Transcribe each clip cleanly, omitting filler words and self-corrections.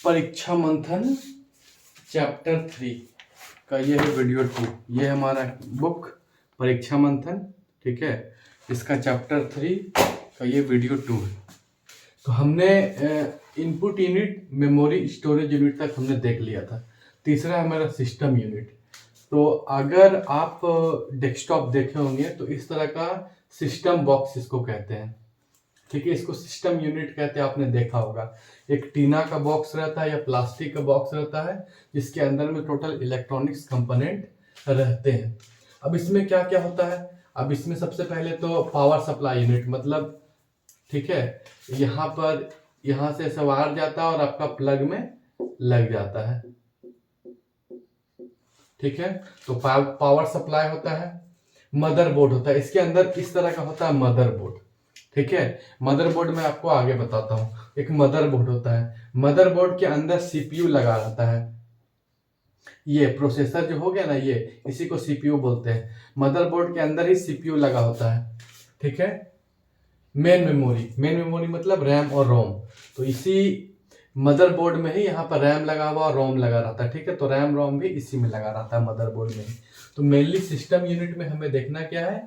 परीक्षा मंथन चैप्टर 3 का ये है वीडियो 2। ये हमारा बुक परीक्षा मंथन, ठीक है। इसका चैप्टर 3 का ये वीडियो 2 है। तो हमने input unit, memory, storage unit तक हमने देख लिया था। तीसरा है हमारा सिस्टम यूनिट। तो अगर आप डेस्कटॉप देखे होंगे तो इस तरह का सिस्टम बॉक्स इसको कहते हैं, ठीक है। इसको सिस्टम यूनिट कहते हैं, आपने देखा होगा। एक टीना का बॉक्स रहता है या प्लास्टिक का बॉक्स रहता है जिसके अंदर में टोटल इलेक्ट्रॉनिक्स कंपोनेंट रहते हैं। अब इसमें क्या क्या होता है? अब इसमें सबसे पहले तो पावर सप्लाई यूनिट, मतलब ठीक है, यहाँ से ऐसा वायर जाता है और आपका प्लग में लग जाता है, ठीक है। तो पावर सप्लाई होता है। मदरबोर्ड होता है, इसके अंदर इस तरह का होता है मदरबोर्ड, ठीक है। मदरबोर्ड में आपको आगे बताता हूँ। एक मदरबोर्ड होता है, मदरबोर्ड के अंदर सीपीयू लगा रहता है। ये प्रोसेसर जो हो गया ना, ये इसी को सीपीयू बोलते हैं। मदरबोर्ड के अंदर ही सीपीयू लगा होता है, ठीक है। मेन मेमोरी मतलब रैम और रोम। तो इसी मदरबोर्ड में ही यहाँ पर रैम लगा हुआ और रोम लगा रहता है, ठीक है। तो रैम रोम भी इसी में लगा रहता है, मदरबोर्ड में ही। तो मेनली सिस्टम यूनिट में हमें देखना क्या है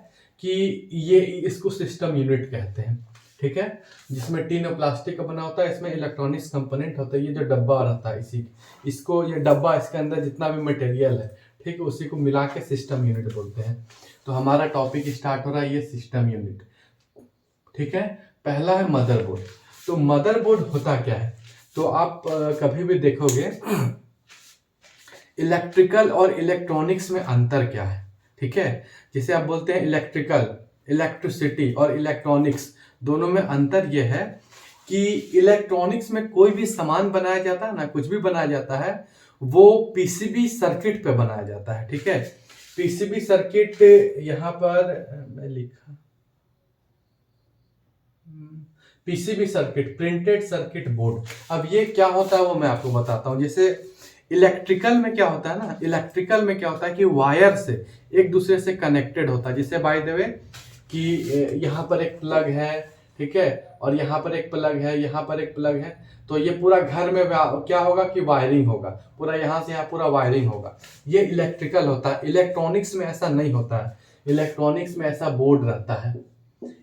कि ये इसको सिस्टम यूनिट कहते हैं, ठीक है। जिसमें टीन और प्लास्टिक का बना होता है, इसमें इलेक्ट्रॉनिक्स कंपोनेंट होता है। ये जो डब्बा रहता है इसको ये डब्बा, इसके अंदर जितना भी मटेरियल है, ठीक है, उसी को मिला के सिस्टम यूनिट बोलते हैं। तो हमारा टॉपिक स्टार्ट हो रहा है ये सिस्टम यूनिट, ठीक है। पहला है मदरबोर्ड। तो मदरबोर्ड होता क्या है? तो आप कभी भी देखोगे इलेक्ट्रिकल और इलेक्ट्रॉनिक्स में अंतर क्या है, ठीक है। जैसे आप बोलते हैं इलेक्ट्रिसिटी और इलेक्ट्रॉनिक्स, दोनों में अंतर यह है कि इलेक्ट्रॉनिक्स में कोई भी सामान बनाया जाता है ना, कुछ भी बनाया जाता है, वो पीसीबी सर्किट पे बनाया जाता है, ठीक है। पीसीबी सर्किट यहाँ पर मैं लिखा, PCB circuit, printed circuit board. अब ये क्या होता है वो मैं आपको बताता हूँ। जैसे इलेक्ट्रिकल में क्या होता है ना, इलेक्ट्रिकल में क्या होता है कि वायर से एक दूसरे से कनेक्टेड होता है। जैसे बाय द वे कि यहाँ पर एक प्लग है, ठीक है, और यहाँ पर एक प्लग है, यहाँ पर एक प्लग है। तो ये पूरा घर में क्या होगा कि वायरिंग होगा, पूरा यहाँ से यहाँ पूरा वायरिंग होगा। ये इलेक्ट्रिकल होता है। इलेक्ट्रॉनिक्स में ऐसा नहीं होता है। इलेक्ट्रॉनिक्स में ऐसा बोर्ड रहता है,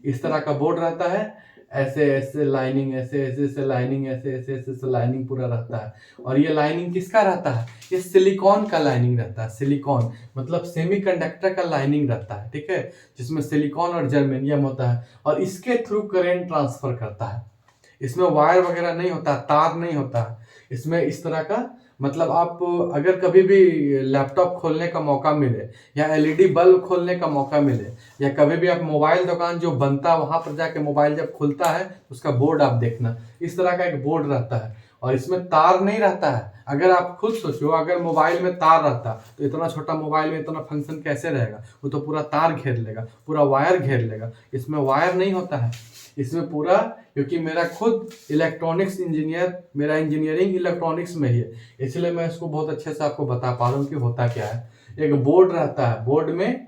इस तरह का बोर्ड रहता है, ऐसे ऐसे लाइनिंग, ऐसे ऐसे ऐसे लाइनिंग, ऐसे ऐसे ऐसे ऐसे लाइनिंग पूरा रहता है। और ये लाइनिंग किसका रहता है? ये सिलिकॉन का लाइनिंग रहता है। सिलिकॉन मतलब सेमीकंडक्टर का लाइनिंग रहता है, ठीक है, जिसमें सिलिकॉन और जर्मेनियम होता है। और इसके थ्रू करंट ट्रांसफर करता है। इसमें वायर वगैरह नहीं होता, तार नहीं होता है इसमें। इस तरह का मतलब आप अगर कभी भी लैपटॉप खोलने का मौका मिले या एलईडी बल्ब खोलने का मौका मिले, या कभी भी आप मोबाइल दुकान जो बनता है वहां पर जाके मोबाइल जब खुलता है उसका बोर्ड आप देखना, इस तरह का एक बोर्ड रहता है। और इसमें तार नहीं रहता है। अगर आप खुद सोचो, अगर मोबाइल में तार रहता तो इतना छोटा मोबाइल में इतना फंक्शन कैसे रहेगा? वो तो पूरा तार घेर लेगा, पूरा वायर घेर लेगा। इसमें वायर नहीं होता है इसमें पूरा, क्योंकि मेरा खुद इलेक्ट्रॉनिक्स इंजीनियर, मेरा इंजीनियरिंग इलेक्ट्रॉनिक्स में ही है, इसलिए मैं इसको बहुत अच्छे से आपको बता पा रहा हूँ कि होता क्या है। एक बोर्ड रहता है, बोर्ड में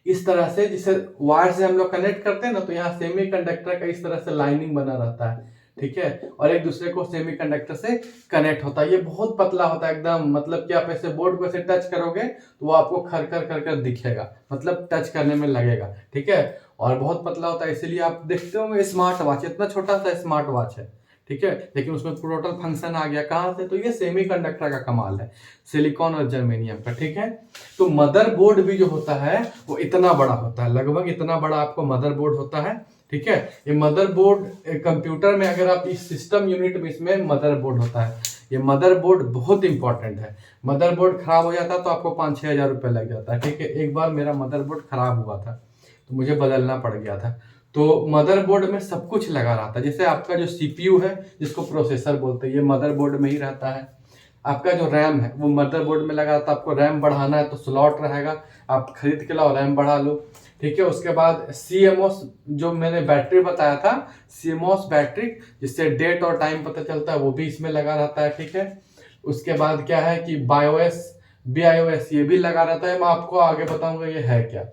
इस तरह से, जिसे वायर से हम लोग कनेक्ट करते हैं ना, तो यहाँ सेमीकंडक्टर का इस तरह से लाइनिंग बना रहता है, ठीक है। और एक दूसरे को सेमीकंडक्टर से कनेक्ट होता है। ये बहुत पतला होता है एकदम, मतलब कि आप ऐसे बोर्ड को ऐसे टच करोगे तो वो आपको खर खर कर कर दिखेगा, मतलब टच करने में लगेगा, ठीक है। और बहुत पतला होता है, इसीलिए आप देखते होंगे स्मार्ट वॉच, इतना छोटा सा स्मार्ट वॉच है, ठीक है, लेकिन उसमें टोटल फंक्शन आ गया कहाँ से? तो ये सेमीकंडक्टर का कमाल है, सिलिकॉन और जर्मेनियम का, ठीक है। तो मदरबोर्ड भी जो होता है वो इतना बड़ा होता है, लगभग इतना बड़ा आपको मदरबोर्ड होता है, ठीक है। ये मदरबोर्ड कंप्यूटर में, अगर आप इस सिस्टम यूनिट में, इसमें मदरबोर्ड होता है। ये मदरबोर्ड बहुत इंपॉर्टेंट है। मदरबोर्ड खराब हो जाता तो आपको 5-6 हजार रुपये लग जाता है, ठीक है। एक बार मेरा मदरबोर्ड खराब हुआ था तो मुझे बदलना पड़ गया था। तो मदरबोर्ड में सब कुछ लगा रहता है। जैसे आपका जो सीपीयू है, जिसको प्रोसेसर बोलते हैं, ये मदरबोर्ड में ही रहता है। आपका जो रैम है वो मदरबोर्ड में लगा रहता है। आपको रैम बढ़ाना है तो स्लॉट रहेगा, आप खरीद के लाओ, रैम बढ़ा लो, ठीक है। उसके बाद सीएमओएस, जो मैंने बैटरी बताया था, सीएमओएस बैटरी, जिससे डेट और टाइम पता चलता है, वो भी इसमें लगा रहता है, ठीक है। उसके बाद क्या है कि बायोएस, बीआईओएस, ये भी लगा रहता है। मैं आपको आगे बताऊंगा ये है क्या,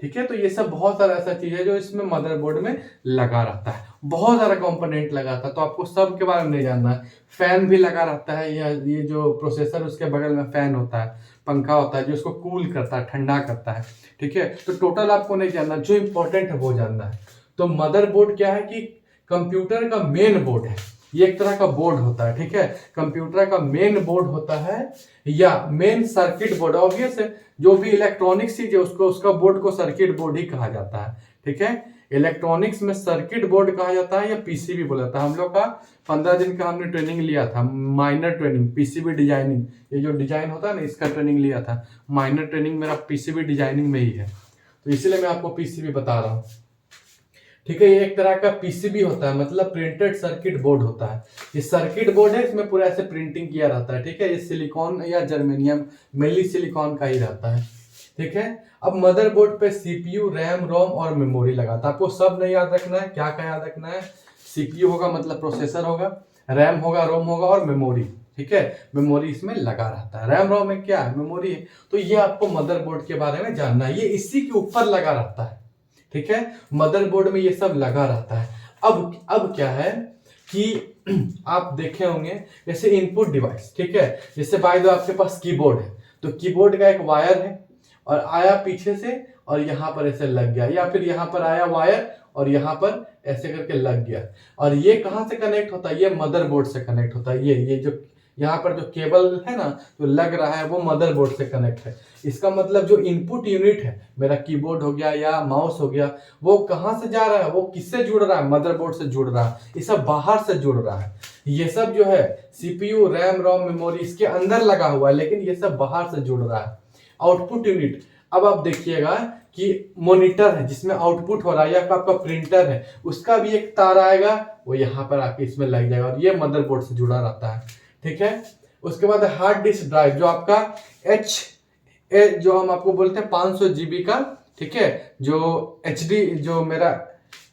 ठीक है। तो ये सब बहुत सारा ऐसा चीज है जो इसमें मदरबोर्ड में लगा रहता है, बहुत सारा कंपोनेंट लगा रहता है। तो आपको सब के बारे में नहीं जानना है। फैन भी लगा रहता है, ये जो प्रोसेसर उसके बगल में फैन होता है, पंखा होता है जो उसको कूल करता है, ठंडा करता है। ठीक है, तो टोटल आपको नहीं जानना, जो इंपॉर्टेंट है वो जानना है। तो मदरबोर्ड क्या है कि कंप्यूटर का मेन बोर्ड है, ये एक तरह का बोर्ड होता है। ठीक है, कंप्यूटर का मेन बोर्ड होता है या मेन सर्किट बोर्ड। ऑब्वियस है, जो भी इलेक्ट्रॉनिक्स चीज है उसको, उसका बोर्ड को सर्किट बोर्ड ही कहा जाता है। ठीक है, इलेक्ट्रॉनिक्स में सर्किट बोर्ड कहा जाता है या पीसीबी बोला जाता है। हम लोग का 15 दिन का हमने ट्रेनिंग लिया था, माइनर ट्रेनिंग, पीसीबी डिजाइनिंग। ये जो डिजाइन होता है ना, इसका ट्रेनिंग लिया था। माइनर ट्रेनिंग मेरा पीसीबी डिजाइनिंग में ही है, तो इसीलिए मैं आपको पीसीबी बता रहा हूँ। ठीक है, ये एक तरह का पीसीबी होता है, मतलब प्रिंटेड सर्किट बोर्ड होता है। ये सर्किट बोर्ड है, इसमें पूरा ऐसे प्रिंटिंग किया रहता है। ठीक है, ये सिलिकॉन या जर्मेनियम, मेनली सिलिकॉन का ही रहता है। ठीक है, अब मदरबोर्ड पे सीपीयू, रैम, रोम और मेमोरी लगा था। आपको सब नहीं याद रखना है, क्या क्या याद रखना है। सीपीयू होगा मतलब प्रोसेसर होगा, रैम होगा, रोम होगा और मेमोरी। ठीक है, मेमोरी इसमें लगा रहता है। रैम रोम में क्या है, मेमोरी है। तो ये आपको मदरबोर्ड के बारे में जानना है, ये इसी के ऊपर लगा रहता है। ठीक है, मदरबोर्ड में ये सब लगा रहता है। अब क्या है कि आप देखे होंगे जैसे इनपुट डिवाइस। ठीक है, जैसे बाय द आपके पास कीबोर्ड है, तो कीबोर्ड का एक वायर है और आया पीछे से और यहाँ पर ऐसे लग गया, या फिर यहाँ पर आया वायर और यहाँ पर ऐसे करके लग गया। और ये कहाँ से कनेक्ट होता है, ये मदरबोर्ड से कनेक्ट होता है। ये जो यहाँ पर जो केबल है ना जो लग रहा है वो मदरबोर्ड से कनेक्ट है। इसका मतलब जो इनपुट यूनिट है, मेरा कीबोर्ड हो गया या माउस हो गया, वो कहाँ से जा रहा है, वो किससे जुड़ रहा है, मदरबोर्ड से जुड़ रहा है। ये सब बाहर से जुड़ रहा है। ये सब जो है सीपीयू, रैम, रोम, मेमोरी इसके अंदर लगा हुआ है, लेकिन ये सब बाहर से जुड़ रहा है। आउटपुट यूनिट, अब आप देखिएगा कि मॉनिटर है जिसमें आउटपुट हो रहा है, या आपका प्रिंटर है, उसका भी एक तार आएगा, वो यहाँ पर आके इसमें लग जाएगा और ये मदरबोर्ड से जुड़ा रहता है। ठीक है, उसके बाद हार्ड डिस्क ड्राइव, जो आपका जो हम आपको बोलते हैं 500 जीबी का। ठीक है, जो एचडी जो मेरा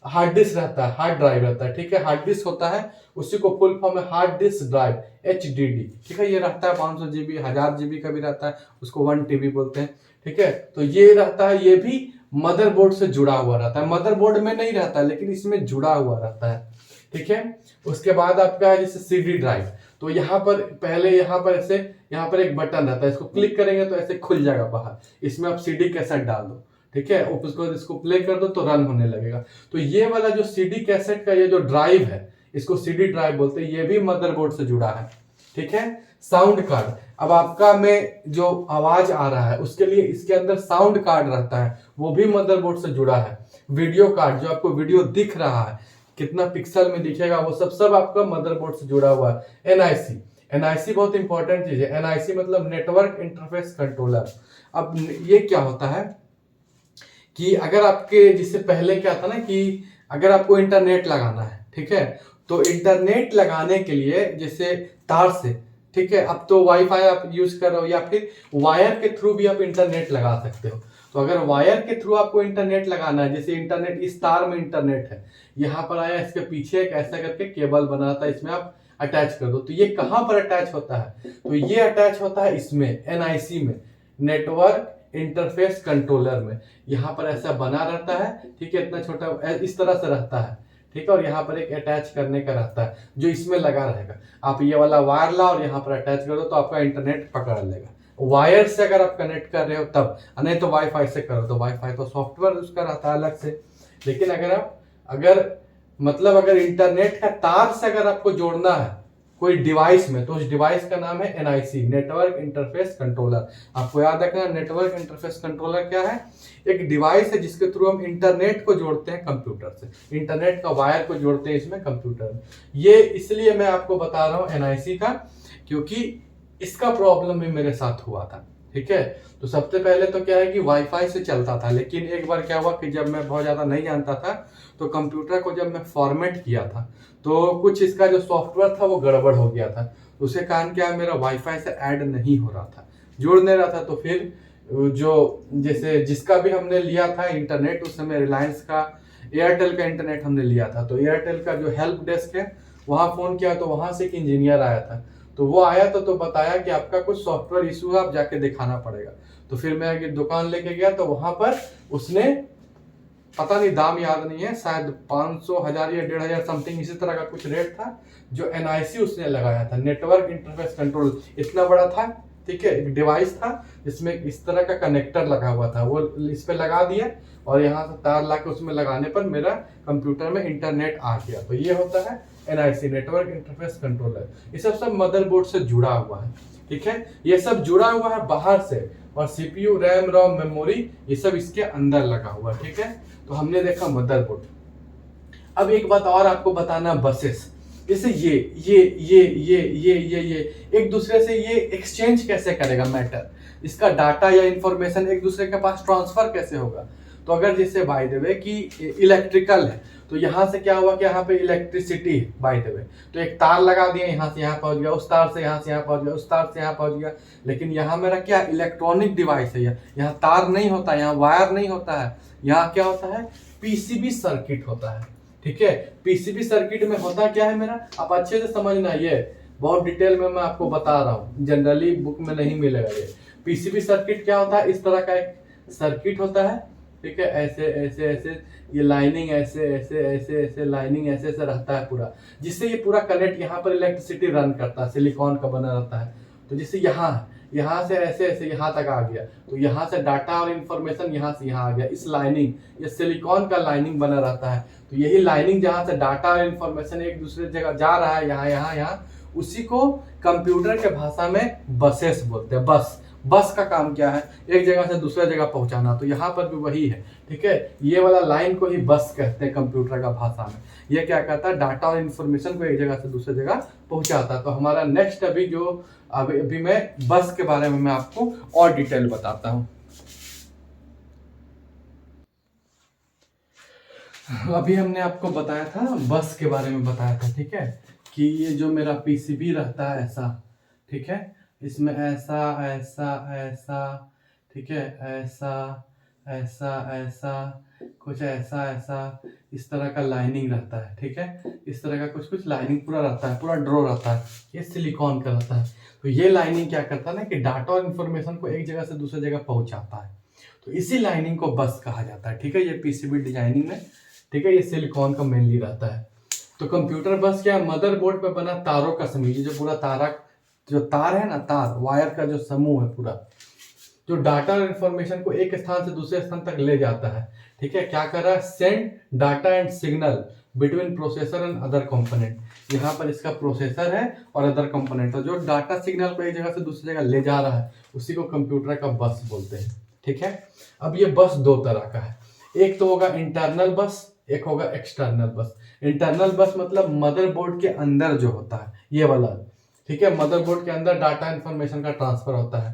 हार्ड डिस्क रहता है, हार्ड ड्राइव रहता है। ठीक है, हार्ड डिस्क होता है, उसी को फुल फॉर्म में हार्ड डिस्क ड्राइव, एचडीडी। ठीक है, ये रहता है 500 जीबी, 1000 जीबी का भी रहता है, उसको 1 टीबी बोलते हैं। ठीक है, तो ये रहता है, ये भी मदरबोर्ड से जुड़ा हुआ रहता है। मदरबोर्ड में नहीं रहता है लेकिन इसमें जुड़ा हुआ रहता है। ठीक है, उसके बाद आपका है जैसे सीडी ड्राइव, तो यहाँ पर पहले यहाँ पर ऐसे, यहाँ पर एक बटन रहता है, इसको क्लिक करेंगे तो ऐसे खुल जाएगा बाहर, इसमें आप सीडी कैसेट डाल दो। ठीक है, उसको इसको प्ले कर दो तो रन होने लगेगा। तो ये वाला जो सीडी कैसेट का ये जो ड्राइव है, इसको सीडी ड्राइव बोलते हैं, ये भी मदरबोर्ड से जुड़ा है। ठीक है, साउंड कार्ड, अब आपका में जो आवाज आ रहा है उसके लिए इसके अंदर साउंड कार्ड रहता है, वो भी मदरबोर्ड से जुड़ा है। वीडियो कार्ड, जो आपको वीडियो दिख रहा है, कितना पिक्सल में दिखेगा, वो सब आपका मदरबोर्ड से जुड़ा हुआ है। एनआईसी, एनआईसी बहुत इंपॉर्टेंट चीज है। एनआईसी मतलब नेटवर्क इंटरफेस कंट्रोलर। अब ये क्या होता है कि अगर आपके, जिससे पहले क्या था ना कि अगर आपको इंटरनेट लगाना है, ठीक है, तो इंटरनेट लगाने के लिए जैसे तार से, ठीक है, अब तो वाईफाई आप यूज कर रहे हो या फिर वायर के थ्रू भी आप इंटरनेट लगा सकते हो। तो अगर वायर के थ्रू आपको इंटरनेट लगाना है, जैसे इंटरनेट इस तार में इंटरनेट है, यहाँ पर आया, इसके पीछे एक ऐसा करके केबल बना था, इसमें आप अटैच कर दो। तो ये कहाँ पर अटैच होता है, तो ये अटैच होता है इसमें एनआईसी में, नेटवर्क इंटरफेस कंट्रोलर में। यहाँ पर ऐसा बना रहता है, ठीक है, इतना छोटा इस तरह से रहता है। ठीक है, और यहाँ पर एक अटैच करने का रहता है जो इसमें लगा रहेगा। आप ये वाला वायर ला और यहाँ पर अटैच कर दो तो आपका इंटरनेट पकड़ लेगा। वायर से अगर आप कनेक्ट कर रहे हो तब, नहीं तो वाईफाई से करो, तो वाईफाई तो सॉफ्टवेयर उसका रहता है अलग से। लेकिन अगर इंटरनेट का तार से अगर आपको जोड़ना है कोई डिवाइस में, तो उस डिवाइस का नाम है एनआईसी, नेटवर्क इंटरफेस कंट्रोलर। आपको याद रखना, नेटवर्क इंटरफेस कंट्रोलर क्या है, एक डिवाइस है जिसके थ्रू हम इंटरनेट को जोड़ते हैं कंप्यूटर से, इंटरनेट का वायर को जोड़ते हैं इसमें कंप्यूटर में। ये इसलिए मैं आपको बता रहा हूँ एनआईसी का, क्योंकि इसका प्रॉब्लम भी मेरे साथ हुआ था। ठीक है, तो सबसे पहले तो क्या है कि वाईफाई से चलता था, लेकिन एक बार क्या हुआ कि जब मैं बहुत ज्यादा नहीं जानता था, तो कंप्यूटर को जब मैं फॉर्मेट किया था तो कुछ इसका जो सॉफ्टवेयर था वो गड़बड़ हो गया था। उसके कारण क्या, मेरा वाईफाई से ऐड नहीं हो रहा था, जुड़ नहीं रहा था। तो फिर जो जैसे जिसका भी हमने लिया था इंटरनेट, उस समय रिलायंस का, एयरटेल का इंटरनेट हमने लिया था, तो एयरटेल का जो हेल्प डेस्क है वहाँ फोन किया, तो वहां से एक इंजीनियर आया था। तो वो आया तो बताया कि आपका कुछ सॉफ्टवेयर इशू है, आप जाके दिखाना पड़ेगा। तो फिर मैं आगे दुकान लेके गया, तो वहां पर उसने पता नहीं, दाम याद नहीं है, शायद 500, 1000 या 1500 समथिंग इसी तरह का कुछ रेट था, जो एनआईसी उसने लगाया था, नेटवर्क इंटरफेस कंट्रोल, इतना बड़ा था। ठीक है, एक डिवाइस था जिसमें इस तरह का कनेक्टर लगा हुआ था, वो इस पे लगा दिया और यहाँ से तार ला के उसमें लगाने पर मेरा कंप्यूटर में इंटरनेट आ गया। तो ये होता है एनआईसी, नेटवर्क इंटरफेस कंट्रोलर। ये सब मदरबोर्ड से जुड़ा हुआ है। ठीक है, ये सब जुड़ा हुआ है बाहर से, और सीपीयू, रैम, रोम, मेमोरी, ये सब इसके अंदर लगा हुआ है। ठीक है, तो हमने देखा मदरबोर्ड। अब एक बात और आपको बताना, बसेस, जैसे ये एक दूसरे से ये एक्सचेंज कैसे करेगा मैटर, इसका डाटा या इंफॉर्मेशन एक दूसरे के पास ट्रांसफर कैसे होगा। तो अगर जैसे बाय द वे कि इलेक्ट्रिकल है, तो यहाँ से क्या हुआ कि यहाँ पे इलेक्ट्रिसिटी है बाय द वे, तो एक तार लगा दिया, यहाँ से यहाँ पहुंच गया, उस तार से यहाँ से यहाँ पहुंच गया, उस तार से यहाँ पहुंच गया। लेकिन यहाँ मेरा क्या इलेक्ट्रॉनिक डिवाइस है, यहाँ तार नहीं होता, यहाँ वायर नहीं होता है, यहाँ क्या होता है, पीसीबी सर्किट होता है। ठीक है, पीसीबी सर्किट में होता क्या है मेरा, आप अच्छे से समझना, ये बहुत डिटेल में मैं आपको बता रहा हूँ, जनरली बुक में नहीं मिलेगा ये। पीसीबी सर्किट क्या होता है, इस तरह का एक सर्किट होता है। ठीक है, ऐसे ऐसे ऐसे ये लाइनिंग ऐसे ऐसे ऐसे ऐसे लाइनिंग ऐसे ऐसे रहता है पूरा, जिससे ये पूरा कनेक्ट, यहाँ पर इलेक्ट्रिसिटी रन करता है, सिलिकॉन का बना रहता है। तो जिससे यहाँ से ऐसे ऐसे यहाँ तक आ गया, तो यहाँ से डाटा और इन्फॉर्मेशन यहाँ से यहाँ आ गया, इस लाइनिंग, ये सिलिकॉन का लाइनिंग बना रहता है। तो यही लाइनिंग जहाँ से डाटा और इन्फॉर्मेशन एक दूसरे जगह जा रहा है, यहाँ यहाँ यहाँ, उसी को कंप्यूटर के भाषा में बसेस बोलते हैं। बस का काम क्या है, एक जगह से दूसरे जगह पहुंचाना, तो यहाँ पर भी वही है। ठीक है, ये वाला लाइन को ही बस कहते हैं कंप्यूटर का भाषा में। ये क्या करता है, डाटा और इन्फॉर्मेशन को एक जगह से दूसरे जगह पहुंचाता है। तो हमारा नेक्स्ट अभी मैं बस के बारे में मैं आपको और डिटेल बताता हूँ। अभी हमने आपको बताया था, बस के बारे में बताया था। ठीक है, कि ये जो मेरा पीसीबी रहता है ऐसा, ठीक है, इसमें ऐसा ऐसा ऐसा, ठीक है, ऐसा ऐसा ऐसा, कुछ ऐसा ऐसा, इस तरह का लाइनिंग रहता है। ठीक है, इस तरह का कुछ कुछ लाइनिंग पूरा रहता है, पूरा ड्रॉ रहता है, ये सिलिकॉन का रहता है। तो ये लाइनिंग क्या करता है ना, कि डाटा और इन्फॉर्मेशन को एक जगह से दूसरी जगह पहुंचाता है। तो इसी लाइनिंग को बस कहा जाता है। ठीक है, ये पीसीबी डिजाइनिंग में, ठीक है, ये सिलिकॉन का मेनली रहता है। तो कंप्यूटर बस क्या, मदरबोर्ड पे बना तारों का समूह, ये जो पूरा जो तार है ना, तार वायर का जो समूह है पूरा, जो डाटा और इंफॉर्मेशन को एक स्थान से दूसरे स्थान तक ले जाता है। ठीक है, क्या कर रहा है, send data and signal between processor and other component. यहाँ पर इसका प्रोसेसर है और अदर कंपोनेंट, तो जो डाटा सिग्नल को एक जगह से दूसरी जगह ले जा रहा है, उसी को कंप्यूटर का बस बोलते हैं। ठीक है, अब ये बस दो तरह का है, एक तो होगा इंटरनल बस, एक होगा एक्सटर्नल बस। इंटरनल बस मतलब मदरबोर्ड के अंदर जो होता है, ये वाला। ठीक है, मदरबोर्ड के अंदर डाटा इंफॉर्मेशन का ट्रांसफर होता है।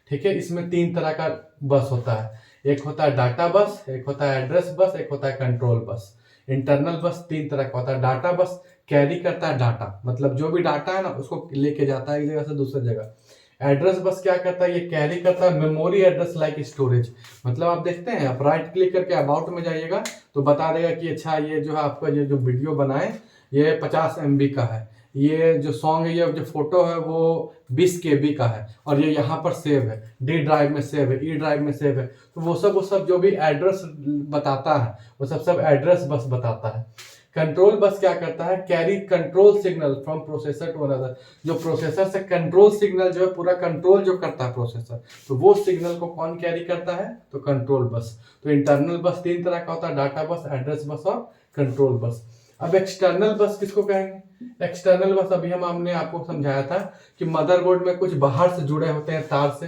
ठीक है, इसमें तीन तरह का बस होता है, एक होता है डाटा बस, एक होता है एड्रेस बस, एक होता है कंट्रोल बस। इंटरनल बस तीन तरह का होता है। डाटा बस कैरी करता है डाटा, मतलब जो भी डाटा है ना उसको लेके जाता है एक जगह से दूसरी जगह। एड्रेस बस क्या करता है, ये कैरी करता है मेमोरी एड्रेस लाइक स्टोरेज। मतलब आप देखते हैं, आप राइट क्लिक करके अबाउट में जाइएगा तो बता देगा कि अच्छा ये जो है आपका ये जो वीडियो बनाए ये 50 MB का है, ये जो सॉन्ग है, ये जो फोटो है वो 20 KB का है, और ये यहाँ पर सेव है, डी ड्राइव में सेव है, ई ड्राइव में सेव है। तो वो सब जो भी एड्रेस बताता है वो सब एड्रेस बस बताता है। कंट्रोल बस क्या करता है, carry control signal from processor to another. जो प्रोसेसर से कंट्रोल सिग्नल जो है पूरा कंट्रोल जो करता है प्रोसेसर, तो वो सिग्नल को कौन कैरी करता है, तो कंट्रोल बस। तो इंटरनल बस तीन तरह का होता है, डाटा बस, एड्रेस बस और कंट्रोल बस। अब एक्सटर्नल बस किसको कहेंगे, एक्सटर्नल बस अभी हमने आपको समझाया था कि मदरबोर्ड में कुछ बाहर से जुड़े होते हैं तार से,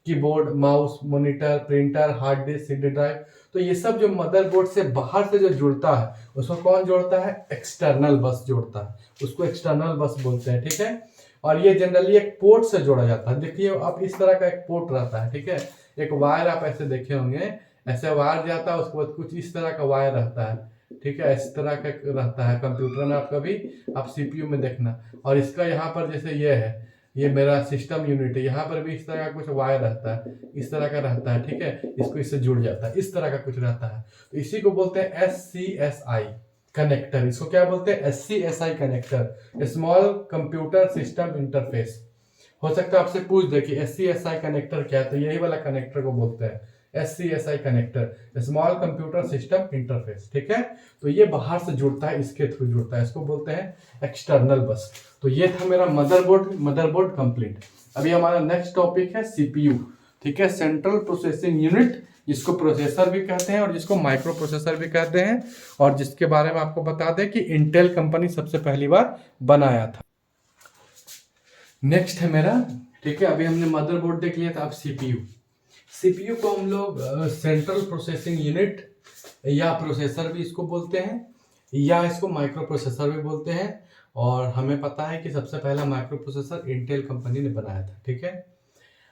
keyboard, mouse, monitor, printer, hard disk, CD drive. तो ये सब जो मदरबोर्ड से बाहर से जो जुड़ता है उसको कौन जोड़ता है, एक्सटर्नल बस जोड़ता है, उसको एक्सटर्नल बस बोलते हैं। ठीक है, और ये जनरली एक पोर्ट से जोड़ा जाता है। देखिए आप इस तरह का एक पोर्ट रहता है। ठीक है, एक वायर आप ऐसे देखे होंगे, ऐसे वायर जाता है, उसके बाद कुछ इस तरह का वायर रहता है। ठीक है, इस तरह का रहता है कंप्यूटर में, आपका भी आप सीपीयू में देखना। और इसका यहाँ पर जैसे ये है, ये मेरा सिस्टम यूनिट है, यहाँ पर भी इस तरह का कुछ वायर रहता है, इस तरह का रहता है। ठीक है, इसको इससे जुड़ जाता है, इस तरह का कुछ रहता है। तो इसी को बोलते हैं SCSI। कनेक्टर, इसको क्या बोलते हैं, SCSI connector, small computer system interface. हो सकता है आपसे पूछ दे कि SCSI कनेक्टर क्या है, तो यही वाला कनेक्टर को बोलते हैं SCSI connector, small computer system interface. ठीक है, तो ये बाहर से जुड़ता है, इसके थ्रू जुड़ता है, इसको बोलते हैं एक्सटर्नल बस। तो ये था मेरा मदरबोर्ड कंप्लीट। अभी हमारा नेक्स्ट टॉपिक है CPU। ठीक है, सेंट्रल प्रोसेसिंग यूनिट, जिसको प्रोसेसर भी कहते हैं और जिसको माइक्रो प्रोसेसर भी कहते हैं, और जिसके बारे में आपको बता दें कि इंटेल कंपनी सबसे पहली बार बनाया था। नेक्स्ट है मेरा, ठीक है, अभी हमने मदरबोर्ड देख लिया था, अब CPU को हम लोग सेंट्रल प्रोसेसिंग यूनिट या प्रोसेसर भी इसको बोलते हैं, या इसको माइक्रो प्रोसेसर भी बोलते हैं। और हमें पता है कि सबसे पहला माइक्रो प्रोसेसर इंटेल कंपनी ने बनाया था। ठीक है,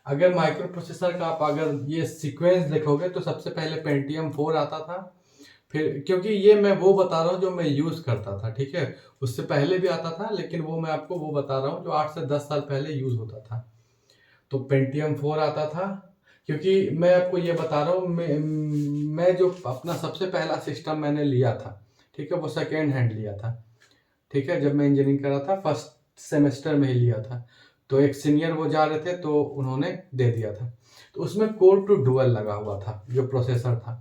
अगर माइक्रो प्रोसेसर का आप अगर ये सीक्वेंस देखोगे तो सबसे पहले पेंटियम 4 आता था, फिर क्योंकि ये मैं वो बता रहा हूँ जो मैं यूज़ करता था। ठीक है, उससे पहले भी आता था, लेकिन वो मैं आपको वो बता रहा हूँ जो 8 से 10 साल पहले यूज़ होता था। तो पेंटियम 4 आता था, क्योंकि मैं आपको ये बता रहा हूँ, मैं जो अपना सबसे पहला सिस्टम मैंने लिया था, ठीक है, वो सेकेंड हैंड लिया था। ठीक है, जब मैं इंजीनियरिंग कर रहा था, फर्स्ट सेमेस्टर में ही लिया था। तो एक सीनियर वो जा रहे थे तो उन्होंने दे दिया था। तो उसमें कोर टू डुअल लगा हुआ था जो प्रोसेसर था।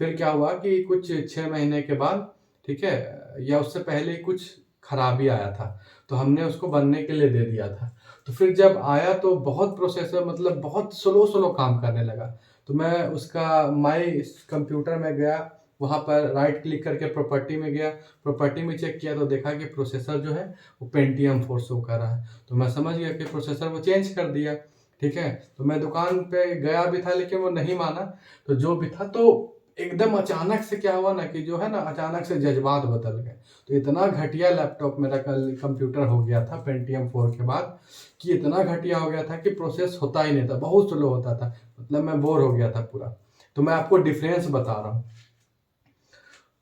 फिर क्या हुआ कि कुछ 6 महीने के बाद, ठीक है, या उससे पहले ही कुछ खराबी आया था, तो हमने उसको बनने के लिए दे दिया था। तो फिर जब आया तो बहुत प्रोसेसर मतलब बहुत स्लो काम करने लगा। तो मैं उसका माई कंप्यूटर में गया, वहाँ पर राइट क्लिक करके प्रॉपर्टी में गया, प्रॉपर्टी में चेक किया तो देखा कि प्रोसेसर जो है वो पेंटियम 4 शो कर रहा है। तो मैं समझ गया कि प्रोसेसर वो चेंज कर दिया। ठीक है, तो मैं दुकान पे गया भी था, लेकिन वो नहीं माना। तो जो भी था, तो एकदम अचानक से क्या हुआ ना कि जो है ना, अचानक से जज्बात बदल गए। तो इतना घटिया लैपटॉप मेरा कल कंप्यूटर हो गया था पेंटियम 4 के बाद, कि इतना घटिया हो गया था कि प्रोसेस होता ही नहीं था, बहुत स्लो होता था, मतलब मैं बोर हो गया था पूरा। तो मैं आपको डिफरेंस बता रहा हूँ।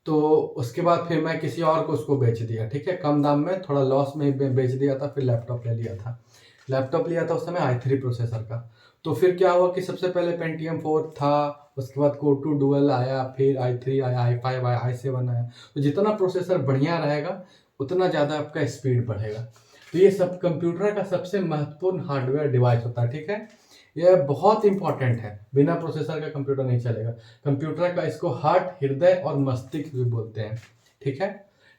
तो उसके बाद फिर मैं किसी और को उसको बेच दिया। ठीक है, कम दाम में, थोड़ा लॉस में ही बेच दिया था। फिर लैपटॉप ले लिया था, लैपटॉप लिया था उस समय i3 प्रोसेसर का। तो फिर क्या हुआ कि सबसे पहले पेंटियम 4 था, उसके बाद कोर टू डुअल आया, फिर i3 आया, i5 आया, i7 आया। तो जितना प्रोसेसर बढ़िया रहेगा उतना ज़्यादा आपका स्पीड बढ़ेगा। तो ये सब कंप्यूटर का सबसे महत्वपूर्ण हार्डवेयर डिवाइस होता है। ठीक है, यह बहुत इंपॉर्टेंट है, बिना प्रोसेसर का कंप्यूटर नहीं चलेगा। कंप्यूटर का इसको हार्ट, हृदय और मस्तिष्क भी बोलते हैं। ठीक है,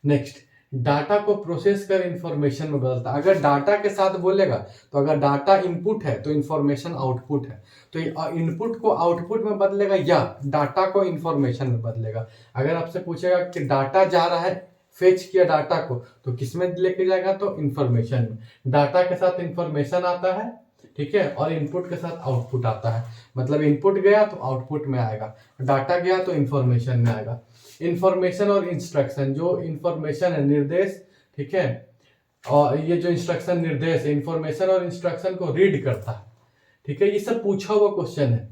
नेक्स्ट, डाटा को प्रोसेस कर इंफॉर्मेशन में बदलता है। अगर डाटा के साथ बोलेगा तो अगर डाटा इनपुट है तो इंफॉर्मेशन आउटपुट है। तो इनपुट को आउटपुट में बदलेगा या डाटा को इंफॉर्मेशन में बदलेगा। अगर आपसे पूछेगा कि डाटा जा रहा है, फेच किया डाटा को, तो किस में लेके जाएगा, तो इंफॉर्मेशन में। डाटा के साथ इंफॉर्मेशन आता है, ठीक है, और इनपुट के साथ आउटपुट आता है। मतलब इनपुट गया तो आउटपुट में आएगा, डाटा गया तो इंफॉर्मेशन में आएगा। इंफॉर्मेशन और इंस्ट्रक्शन, जो इंफॉर्मेशन है, निर्देश, ठीक है, और ये जो इंस्ट्रक्शन निर्देश है, इंफॉर्मेशन और इंस्ट्रक्शन को रीड करता है। ठीक है, ये सब पूछा हुआ क्वेश्चन है।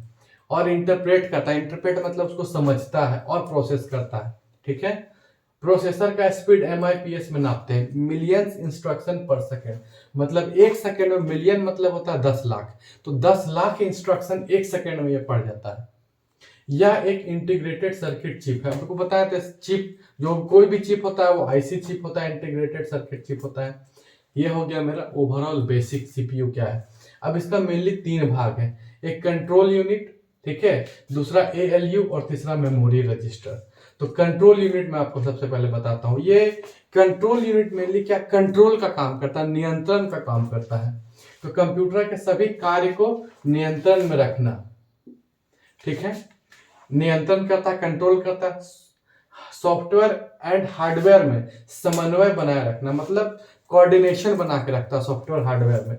और इंटरप्रेट करता है, इंटरप्रेट मतलब उसको समझता है और प्रोसेस करता है। ठीक है, प्रोसेसर का स्पीड MIPS में नापते हैं, मिलियंस इंस्ट्रक्शन पर सेकेंड। मतलब 1 सेकेंड में मिलियन मतलब होता है 10 लाख। तो 10 लाख इंस्ट्रक्शन 1 सेकेंड में ये पढ़ जाता है। यह एक इंटीग्रेटेड सर्किट चिप है। आपको बताया था, चिप, जो कोई भी चिप होता है वो IC चिप होता है, इंटीग्रेटेड सर्किट चिप होता है। ये हो गया मेरा ओवरऑल बेसिक CPU क्या है। अब इसका मेनली 3 भाग है, एक कंट्रोल यूनिट, ठीक है, दूसरा ALU और तीसरा मेमोरी रजिस्टर। तो कंट्रोल यूनिट में आपको सबसे पहले बताता हूं। ये कंट्रोल यूनिट मेनली क्या कंट्रोल का काम करता है, नियंत्रण का काम करता है। तो कंप्यूटर के सभी कार्य को नियंत्रण में रखना, ठीक है, नियंत्रण करता है, कंट्रोल करता है। सॉफ्टवेयर एंड हार्डवेयर में समन्वय बनाए रखना, मतलब कोऑर्डिनेशन बना के रखता है सॉफ्टवेयर हार्डवेयर में।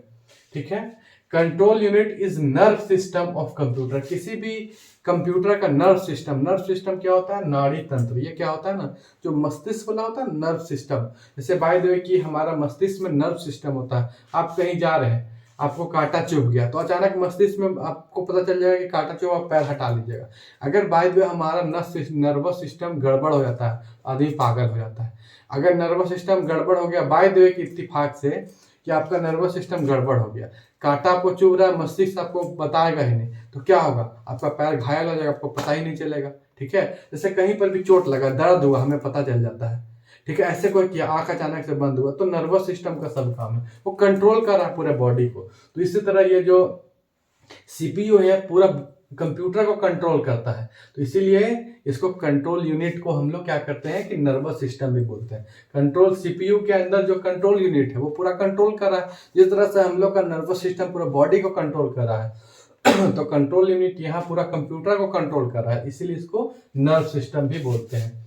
ठीक है, control unit is nerve system of computer. किसी भी कंप्यूटर का नर्व सिस्टम क्या होता है, नाड़ी तंत्र। ये क्या होता है ना, जो मस्तिष्क वाला होता है नर्व सिस्टम। जैसे बाय द वे कि हमारा मस्तिष्क में नर्व सिस्टम होता है। आप कहीं जा रहे हैं, आपको कांटा चुभ गया, तो अचानक मस्तिष्क में आपको पता चल जाएगा कि कांटा चुभ, आप पैर हटा लीजिएगा। अगर बाय द वे हमारा नर्वस सिस्टम गड़बड़ हो जाता है, आदमी पागल हो जाता है। अगर नर्वस सिस्टम गड़बड़ हो गया बाय द वे कि इत्तेफाक से कि आपका नर्वस सिस्टम गड़बड़ हो गया, कांटा आपको चुभ रहा है, मस्तिष्क आपको बताएगा ही नहीं, तो क्या होगा, आपका पैर घायल हो जाएगा, आपको पता ही नहीं चलेगा। ठीक है, जैसे कहीं पर भी चोट लगा, दर्द हुआ, हमें पता चल जाता है। ठीक है, ऐसे कोई किया, आंख अचानक से बंद हुआ, तो नर्वस सिस्टम का सब काम है, वो कंट्रोल कर रहा है पूरे बॉडी को। तो इसी तरह ये जो सीपीयू है पूरा कंप्यूटर को कंट्रोल करता है, तो इसीलिए इसको कंट्रोल यूनिट को हम लोग क्या करते हैं कि नर्वस सिस्टम भी बोलते हैं। कंट्रोल सीपीयू के अंदर जो कंट्रोल यूनिट है वो पूरा कंट्रोल कर रहा है, जिस तरह से हम लोग का नर्वस सिस्टम पूरा बॉडी को कंट्रोल कर रहा है तो कंट्रोल यूनिट यहाँ पूरा कंप्यूटर को कंट्रोल कर रहा है, इसीलिए इसको नर्व सिस्टम भी बोलते हैं।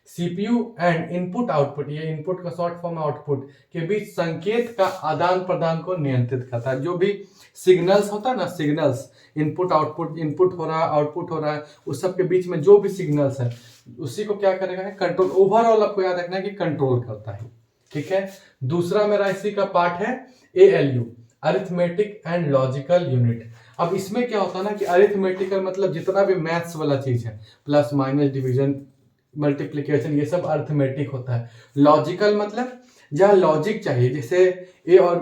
सीपीयू एंड इनपुट आउटपुट, ये इनपुट का शॉर्ट फॉर्म आउटपुट के बीच संकेत का आदान प्रदान को नियंत्रित करता है। जो भी सिग्नल्स होता है ना, सिग्नल्स, इनपुट आउटपुट, इनपुट हो रहा है आउटपुट हो रहा है, उस सब के बीच में जो भी सिग्नल्स है उसी को क्या करेगा, कंट्रोल। ओवरऑल आपको याद रखना है कि कंट्रोल करता है, ठीक है। दूसरा मेरा इसी का पार्ट है ALU, arithmetic and logical unit. अब इसमें क्या होता है ना कि अरिथमेटिकल मतलब जितना भी मैथ्स वाला चीज है, प्लस माइनस डिवीजन मल्टीप्लिकेशन, ये सब अरिथमेटिक होता है। लॉजिकल मतलब जहाँ लॉजिक चाहिए, जैसे ए और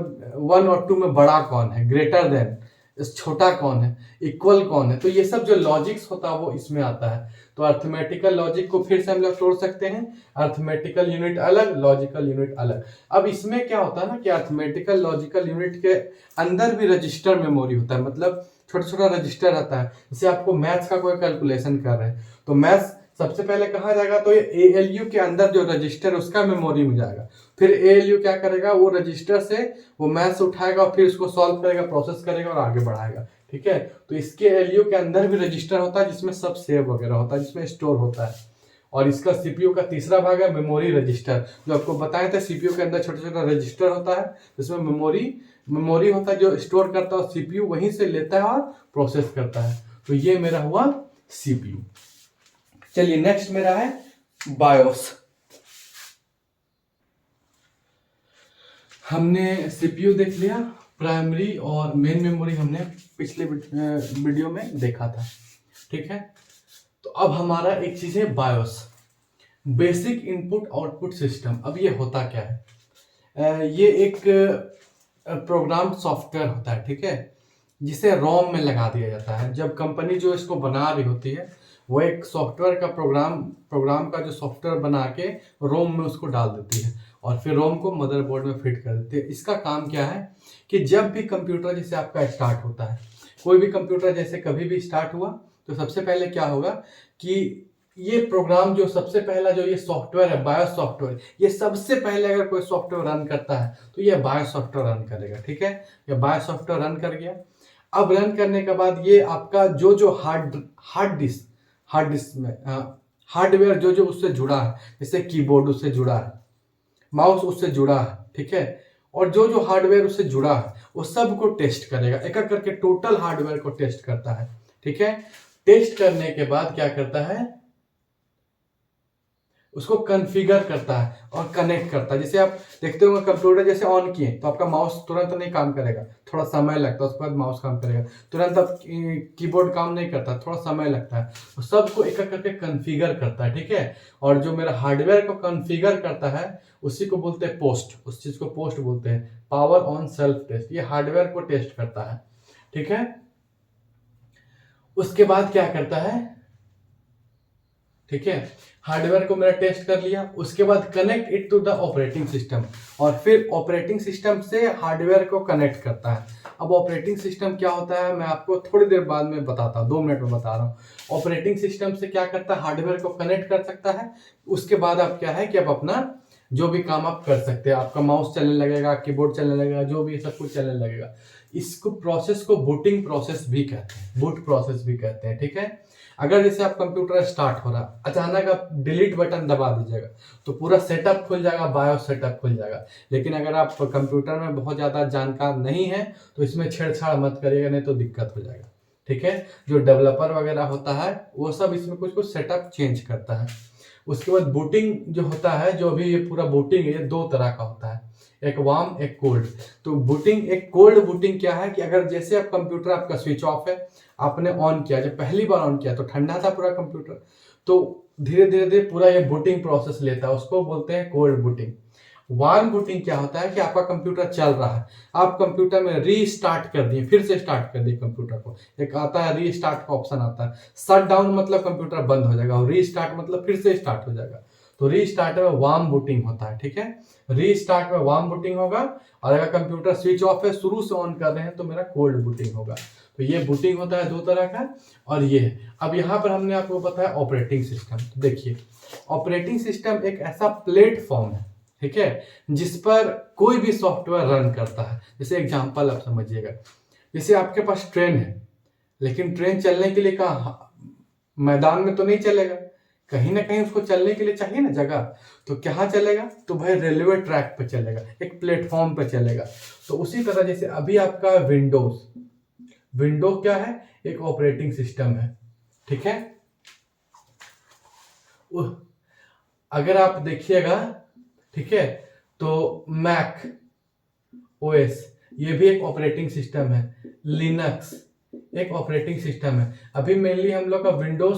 1 और 2 में बड़ा कौन है, ग्रेटर देन, छोटा कौन है, इक्वल कौन है, तो ये सब जो लॉजिक्स होता है वो इसमें आता है। तो अर्थमेटिकल लॉजिक को फिर से हम लोग तोड़ सकते हैं, अर्थमेटिकल यूनिट अलग, लॉजिकल यूनिट अलग। अब इसमें क्या होता है ना कि अर्थमेटिकल लॉजिकल यूनिट के अंदर भी रजिस्टर मेमोरी होता है, मतलब छोटा छोटा रजिस्टर आता है। जैसे आपको मैथ्स का कोई कैलकुलेशन कर रहे हैं तो मैथ्स सबसे पहले कहाँ जाएगा, तो ये ALU के अंदर जो रजिस्टर उसका मेमोरी में जाएगा। फिर ALU क्या करेगा, वो रजिस्टर से वो मैथ्स उठाएगा और फिर उसको सॉल्व करेगा, प्रोसेस करेगा और आगे बढ़ाएगा, ठीक है। तो इसके ALU के अंदर भी रजिस्टर होता है जिसमें सब सेव वगैरह होता है, जिसमें स्टोर होता है। और इसका CPU का तीसरा भाग है मेमोरी रजिस्टर, जो आपको बताए थे CPU के अंदर छोटा छोटा रजिस्टर होता है जिसमें मेमोरी होता है जो स्टोर करता है, और CPU वहीं से लेता है और प्रोसेस करता है। तो ये मेरा हुआ CPU। चलिए नेक्स्ट मेरा है बायोस। हमने सीपीयू देख लिया, प्राइमरी और मेन मेमोरी हमने पिछले वीडियो में देखा था, ठीक है। तो अब हमारा एक चीज है BIOS, basic input output system. अब ये होता क्या है, ये एक प्रोग्राम सॉफ्टवेयर होता है, ठीक है, जिसे रोम में लगा दिया जाता है। जब कंपनी जो इसको बना रही होती है वो एक सॉफ्टवेयर का प्रोग्राम का जो सॉफ्टवेयर बना के रोम में उसको डाल देती है और फिर रोम को मदरबोर्ड में फिट कर देती है। इसका काम क्या है कि जब भी कंप्यूटर जैसे आपका स्टार्ट होता है, कोई भी कंप्यूटर जैसे कभी भी स्टार्ट हुआ तो सबसे पहले क्या होगा कि ये प्रोग्राम जो सबसे पहला जो ये सॉफ्टवेयर है बायोस सॉफ्टवेयर, ये सबसे पहले अगर कोई सॉफ्टवेयर रन करता है तो ये बायोस सॉफ्टवेयर रन करेगा, ठीक है। ये बायोस सॉफ्टवेयर रन कर गया। अब रन करने के बाद ये आपका जो हार्ड डिस्क में हार्डवेयर जो उससे जुड़ा है, जैसे कीबोर्ड उससे जुड़ा है, माउस उससे जुड़ा है, ठीक है, और जो हार्डवेयर उससे जुड़ा है वो सब को टेस्ट करेगा, एक एक करके टोटल हार्डवेयर को टेस्ट करता है, ठीक है। टेस्ट करने के बाद क्या करता है, उसको कॉन्फ़िगर करता है और कनेक्ट करता है। जैसे आप देखते होंगे कंप्यूटर जैसे ऑन किए तो आपका माउस तुरंत नहीं काम करेगा, थोड़ा समय लगता है, उसके बाद माउस काम करेगा। तुरंत आप कीबोर्ड काम नहीं करता, थोड़ा समय लगता है। तो सबको एक एक करके कॉन्फ़िगर करता है, ठीक है। और जो मेरा हार्डवेयर को कॉन्फ़िगर करता है उसी को बोलते हैं पोस्ट, उस चीज को पोस्ट बोलते हैं, पावर ऑन सेल्फ टेस्ट। ये हार्डवेयर को टेस्ट करता है, ठीक है। उसके बाद क्या करता है, ठीक है, हार्डवेयर को मेरा टेस्ट कर लिया, उसके बाद connect it to the operating system, और फिर ऑपरेटिंग सिस्टम से हार्डवेयर को कनेक्ट करता है। अब ऑपरेटिंग सिस्टम क्या होता है मैं आपको थोड़ी देर बाद में बताता हूँ, 2 मिनट में बता रहा हूँ। ऑपरेटिंग सिस्टम से क्या करता है, हार्डवेयर को कनेक्ट कर सकता है। उसके बाद आप क्या है कि आप अपना जो भी काम आप कर सकते हैं, आपका माउस चलने लगेगा, कीबोर्ड चलने लगेगा, जो भी सब कुछ चलने लगेगा। इसको प्रोसेस को बूटिंग प्रोसेस भी कहते हैं, बूट प्रोसेस भी कहते हैं, ठीक है। अगर जैसे आप कंप्यूटर स्टार्ट हो रहा, अचानक आप डिलीट बटन दबा दीजिएगा तो पूरा सेटअप खुल जाएगा, बायोस सेटअप खुल जाएगा। लेकिन अगर आप कंप्यूटर में बहुत ज़्यादा जानकार नहीं है तो इसमें छेड़छाड़ मत करिएगा, नहीं तो दिक्कत हो जाएगा, ठीक है। जो डेवलपर वगैरह होता है वो सब इसमें कुछ कुछ सेटअप चेंज करता है। उसके बाद बूटिंग जो होता है, जो भी ये पूरा बूटिंग है, ये 2 तरह का होता है, एक वार्म एक कोल्ड। तो बूटिंग, एक कोल्ड बूटिंग क्या है कि अगर जैसे आप कंप्यूटर आपका स्विच ऑफ है, आपने ऑन किया, जब पहली बार ऑन किया तो ठंडा था पूरा कंप्यूटर, तो धीरे धीरे पूरा ये बूटिंग प्रोसेस लेता है, उसको बोलते हैं कोल्ड बूटिंग। वार्म बूटिंग क्या होता है कि आपका कंप्यूटर चल रहा है, आप कंप्यूटर में रीस्टार्ट कर दिए, फिर से स्टार्ट कर दिए कंप्यूटर को, एक आता है रीस्टार्ट का ऑप्शन आता है। शट डाउन मतलब कंप्यूटर बंद हो जाएगा और रीस्टार्ट मतलब फिर से स्टार्ट हो जाएगा। तो रीस्टार्ट में वार्म बूटिंग होता है, ठीक है। रीस्टार्ट में वार्म बूटिंग होगा, और अगर कंप्यूटर स्विच ऑफ है, शुरू से ऑन कर रहे हैं, तो मेरा कोल्ड बूटिंग होगा। तो ये बूटिंग होता है दो तरह का, और ये है। अब यहाँ पर हमने आपको बताया ऑपरेटिंग सिस्टम। तो देखिए, ऑपरेटिंग सिस्टम एक ऐसा प्लेटफॉर्म है, ठीक है, जिस पर कोई भी सॉफ्टवेयर रन करता है। जैसे एग्जांपल आप समझिएगा, जैसे आपके पास ट्रेन है, लेकिन ट्रेन चलने के लिए कहाँ, मैदान में तो नहीं चलेगा, कहीं ना कहीं उसको चलने के लिए चाहिए ना जगह। तो कहाँ चलेगा, तो भाई रेलवे ट्रैक पे चलेगा, एक प्लेटफॉर्म पे चलेगा। तो उसी तरह जैसे अभी आपका विंडोज क्या है, एक ऑपरेटिंग सिस्टम है, ठीक है। अगर आप देखिएगा, ठीक है, तो मैक ओएस ये भी एक ऑपरेटिंग सिस्टम है, लिनक्स एक ऑपरेटिंग सिस्टम है। अभी मेनली हम लोग का विंडोज,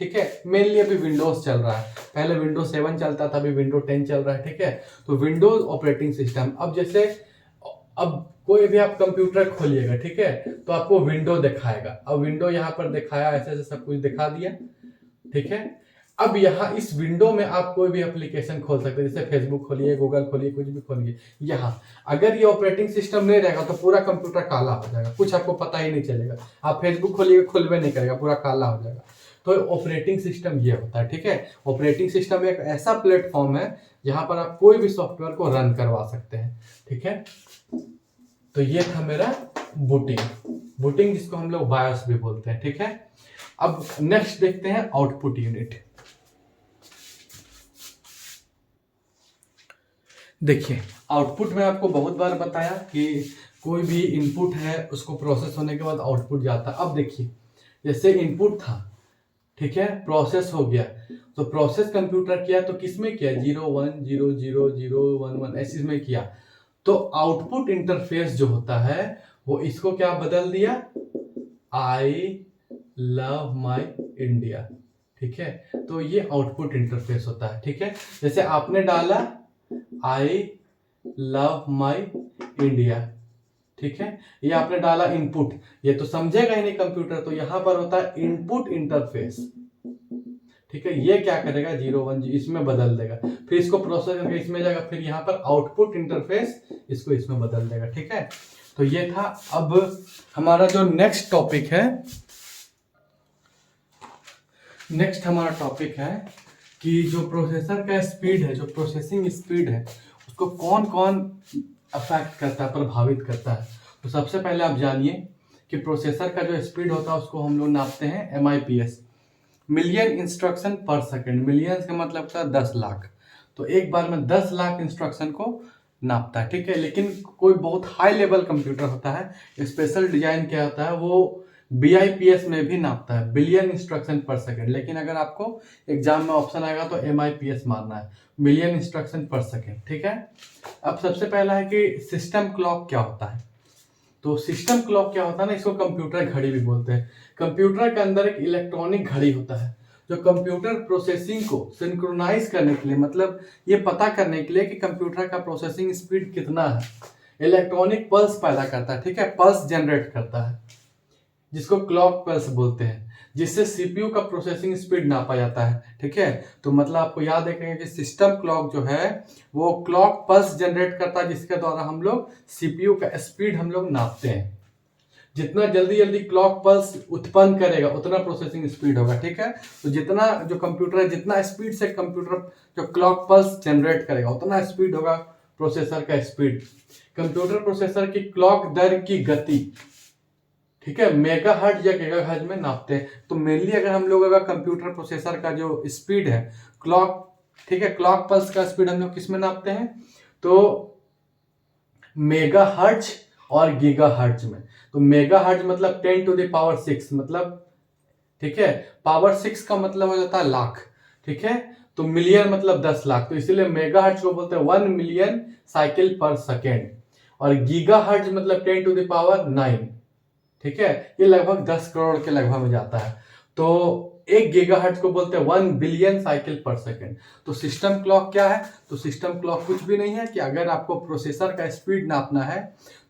ठीक है, मेनली अभी विंडोज चल रहा है, पहले विंडोज 7 चलता था, अभी विंडोज 10 चल रहा है, ठीक है। तो विंडोज ऑपरेटिंग सिस्टम। अब जैसे अब कोई भी आप कंप्यूटर खोलिएगा, ठीक है, तो आपको विंडो दिखाएगा। अब विंडो यहाँ पर दिखाया, ऐसे ऐसे सब कुछ दिखा दिया, ठीक है। अब यहाँ इस विंडो में आप कोई भी एप्लीकेशन खोल सकते हैं, जैसे फेसबुक खोलिए, गूगल खोलिए, कुछ भी खोलिए। यहाँ अगर ये ऑपरेटिंग सिस्टम नहीं रहेगा तो पूरा कंप्यूटर काला हो जाएगा, कुछ आपको पता ही नहीं चलेगा। आप फेसबुक खोलिए, खुलवे नहीं करेगा, पूरा काला हो जाएगा। तो ऑपरेटिंग सिस्टम ये होता है, ठीक है। ऑपरेटिंग सिस्टम एक ऐसा प्लेटफॉर्म है जहां पर आप कोई भी सॉफ्टवेयर को रन करवा सकते हैं, ठीक है। तो ये था मेरा बूटिंग जिसको हम लोग बायोस भी बोलते हैं, ठीक है। अब नेक्स्ट देखते हैं आउटपुट यूनिट। देखिए, आउटपुट में आपको बहुत बार बताया कि कोई भी इनपुट है उसको प्रोसेस होने के बाद आउटपुट जाता है। अब देखिए, जैसे इनपुट था, ठीक है, प्रोसेस हो गया, तो प्रोसेस कंप्यूटर किया तो किसमें किया, 0 1 0 0 0 1 1 ऐसे में किया। तो आउटपुट इंटरफेस जो होता है वो इसको क्या बदल दिया, आई लव माई इंडिया, ठीक है। तो ये आउटपुट इंटरफेस होता है, ठीक है। जैसे आपने डाला आई लव माई इंडिया, ठीक है, ये आपने डाला इनपुट, ये तो समझेगा ही नहीं कंप्यूटर, तो यहां पर होता है इनपुट इंटरफेस, ठीक है। ये क्या करेगा, 0 1 इसमें बदल देगा, फिर इसको प्रोसेस करके इसमें जाएगा, फिर यहाँ पर आउटपुट इंटरफेस इसको इसमें बदल देगा, ठीक है। तो ये था। अब हमारा जो नेक्स्ट टॉपिक है कि जो प्रोसेसर का स्पीड है, जो प्रोसेसिंग स्पीड है, उसको कौन कौन अफेक्ट करता है, प्रभावित करता है। तो सबसे पहले आप जानिए कि प्रोसेसर का जो स्पीड होता है उसको हम लोग नापते हैं MIPS, मिलियन इंस्ट्रक्शन पर सेकंड। मिलियन का मतलब होता है 10 लाख, तो एक बार में 10 लाख इंस्ट्रक्शन को नापता है, ठीक है। लेकिन कोई बहुत हाई लेवल कंप्यूटर होता है, स्पेशल डिजाइन क्या होता है, वो BIPS में भी नापता है, बिलियन इंस्ट्रक्शन पर सेकंड। लेकिन अगर आपको एग्जाम में ऑप्शन आएगा तो MIPS मारना है, मिलियन इंस्ट्रक्शन पर सेकंड, ठीक है। अब सबसे पहला है कि सिस्टम क्लॉक क्या होता है। तो सिस्टम क्लॉक क्या होता है ना, इसको कंप्यूटर घड़ी भी बोलते हैं। कंप्यूटर के अंदर एक इलेक्ट्रॉनिक घड़ी होता है जो कंप्यूटर प्रोसेसिंग को सिंक्रोनाइज करने के लिए, मतलब ये पता करने के लिए कि कंप्यूटर का प्रोसेसिंग स्पीड कितना है, इलेक्ट्रॉनिक पल्स पैदा करता है, ठीक है, पल्स जनरेट करता है, जिसको क्लॉक पल्स बोलते हैं, जिससे CPU का प्रोसेसिंग स्पीड नापा जाता है, ठीक है। तो मतलब आपको याद रखेंगे कि सिस्टम क्लॉक जो है वो क्लॉक पल्स जनरेट करता है, जिसके द्वारा हम लोग CPU का स्पीड हम लोग नापते हैं। जितना जल्दी जल्दी क्लॉक पल्स उत्पन्न करेगा उतना प्रोसेसिंग स्पीड होगा, ठीक है। तो जितना जो कंप्यूटर है, जितना स्पीड से कंप्यूटर जो क्लॉक पल्स जनरेट करेगा उतना स्पीड होगा प्रोसेसर का स्पीड। कंप्यूटर प्रोसेसर की क्लॉक दर की गति, ठीक है, मेगाहर्ट्ज या गीगाहर्ट्ज में नापते हैं। तो मेनली अगर हम लोग अगर कंप्यूटर प्रोसेसर का जो स्पीड है क्लॉक, ठीक है, क्लॉक पल्स का स्पीड हम लोग किस में नापते हैं, तो मेगाहर्ट्ज और गीगाहर्ट्ज में। तो मेगाहर्ट्ज मतलब 10 to the power 6, मतलब, ठीक है, पावर 6 का मतलब हो जाता है लाख, ठीक है। तो मिलियन मतलब 10 लाख, तो इसीलिए मेगाहर्ट्ज को बोलते हैं 1 मिलियन साइकिल पर सेकेंड। और गीगाहर्ट्ज मतलब 10 to the power 9, ठीक है, ये लगभग 10 करोड़ के लगभग में जाता है। तो 1 गीगाहर्ट्ज को बोलते हैं 1 बिलियन साइकिल पर सेकेंड। तो सिस्टम क्लॉक क्या है? तो सिस्टम क्लॉक कुछ भी नहीं है कि अगर आपको प्रोसेसर का स्पीड नापना है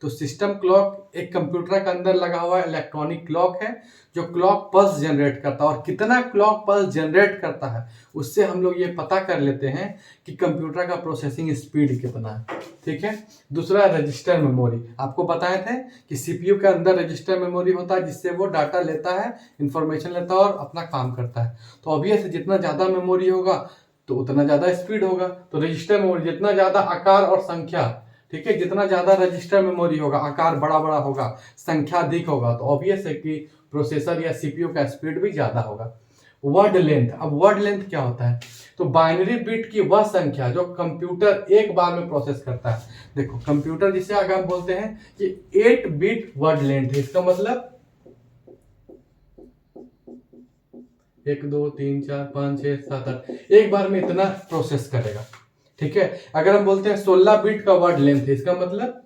तो सिस्टम क्लॉक एक कंप्यूटर के अंदर लगा हुआ इलेक्ट्रॉनिक क्लॉक है जो क्लॉक पल्स जनरेट करता है, और कितना क्लॉक पल्स जनरेट करता है उससे हम लोग ये पता कर लेते हैं कि कंप्यूटर का प्रोसेसिंग स्पीड कितना है। ठीक है। दूसरा रजिस्टर मेमोरी, आपको बताए थे कि सीपीयू के अंदर रजिस्टर मेमोरी होता है जिससे वो डाटा लेता है, इंफॉर्मेशन लेता है और अपना काम करता है। तो ऑब्वियस जितना ज़्यादा मेमोरी होगा तो उतना ज़्यादा स्पीड होगा। तो रजिस्टर मेमोरी जितना ज़्यादा आकार और संख्या, ठीक है, जितना ज़्यादा रजिस्टर मेमोरी होगा, आकार बड़ा बड़ा होगा, संख्या अधिक होगा, तो ऑब्वियस है कि प्रोसेसर या सीपीयू का स्पीड भी ज़्यादा होगा। वर्ड लेंथ, अब वर्ड लेंथ क्या होता है? तो बाइनरी बिट की वह संख्या जो कंप्यूटर एक बार में प्रोसेस करता है। देखो कंप्यूटर जिसे अगर हम बोलते हैं कि 8 बिट वर्ड लेंथ है, इसका मतलब 1 2 3 4 5 6 7 8 एक बार में इतना प्रोसेस करेगा। ठीक है। अगर हम बोलते हैं 16 बिट का वर्ड लेंथ है, इसका मतलब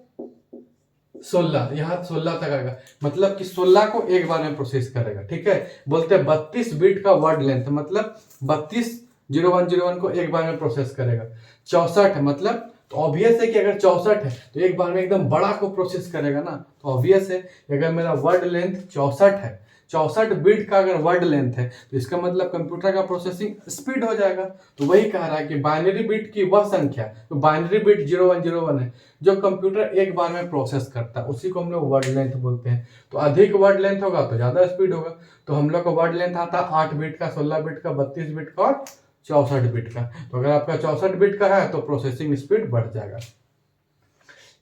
16, यहाँ 16 तक आएगा, मतलब कि 16 को एक बार में प्रोसेस करेगा। ठीक है। बोलते हैं 32 बिट का वर्ड लेंथ, मतलब 32 0101 को एक बार में प्रोसेस करेगा। 64 मतलब, तो ऑब्वियस है कि अगर 64 है तो एक बार में एकदम बड़ा को प्रोसेस करेगा ना। तो ऑब्वियस है अगर मेरा वर्ड लेंथ 64 है, 64 बिट का अगर वर्ड लेंथ है तो इसका मतलब कंप्यूटर का प्रोसेसिंग स्पीड हो जाएगा। तो वही कह रहा है कि बाइनरी बिट की वह संख्या, तो बाइनरी बिट 0101 है जो कंप्यूटर एक बार में प्रोसेस करता है, उसी को हम लोग वर्ड लेंथ बोलते हैं। तो अधिक वर्ड लेंथ होगा तो ज़्यादा स्पीड होगा। तो हम लोग का वर्ड लेंथ आता है 8 बिट का, 16 बिट का, 32 बिट का और 64 बिट का। तो अगर आपका 64 बिट का है तो प्रोसेसिंग स्पीड बढ़ जाएगा।